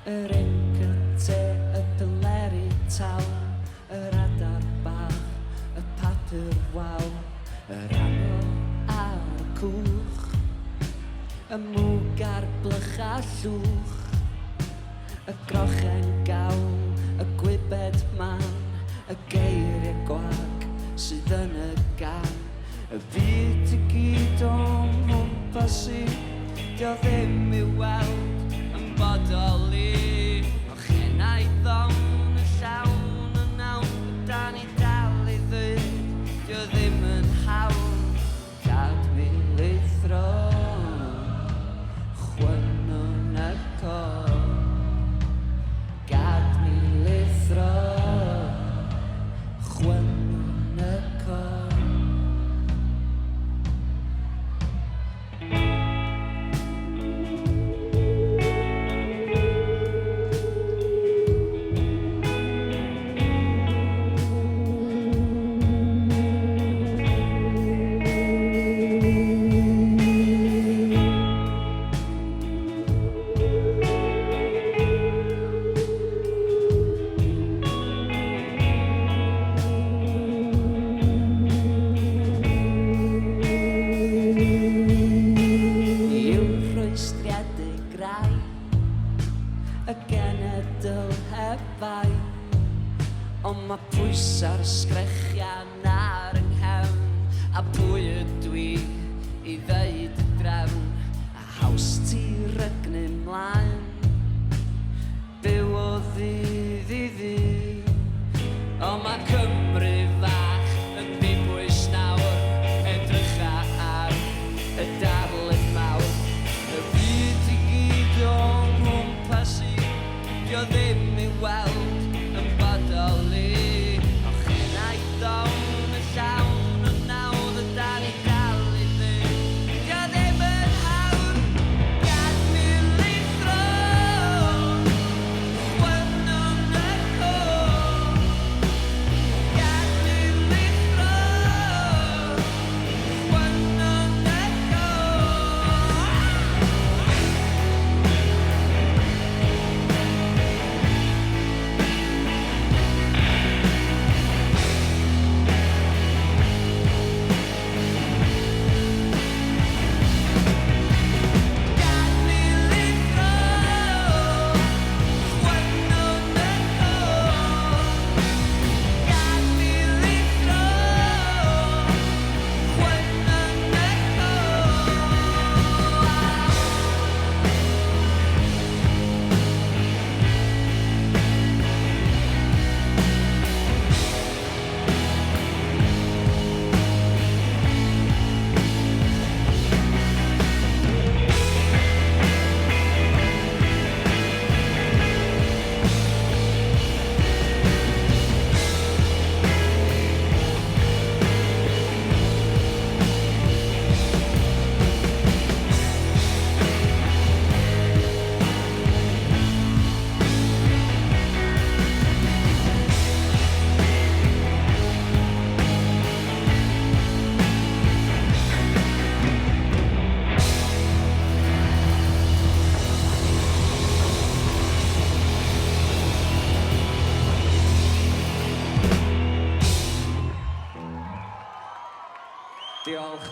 Yr encyte, y pileri tawn, yr adar bach, y papur waw, yr anol a'r cwch, y mwg a'r blych a llwch, y grochen gawn, y gwybed man, y geiriau gwag sydd yn y gan. Y byd I gyd o'n mwmpas I, dio ddim I weld yn bodoli. O chenau ddown y llawn y nawn, da ni dal I ddweud, dio ddim yn hawn. Gad Mi Lithro, chwynwn y cor. Gad Mi Lithro, chwynwn y cor. Y genedl hebai, ond mae pwysa'r sgrechian ar yng nghefn, a pwy ydw I ddeud y drefn, a haws ti rygnu mlaen, byw o ddydd I ddydd. Ond mae Cymru fach yn ddibwys nawr, edrych ar y darlun mawr. Y byd I gyd o'n mwmpas I, dio ddim I weld yn bodoli. O chenau ddown y llawn y nawdd, y da ni dal I ddweud, dio ddim yn hawn. Gad Mi Lithro, chwynwn y cor. Gad Mi Lithro, chwynwn y cor. Diolch.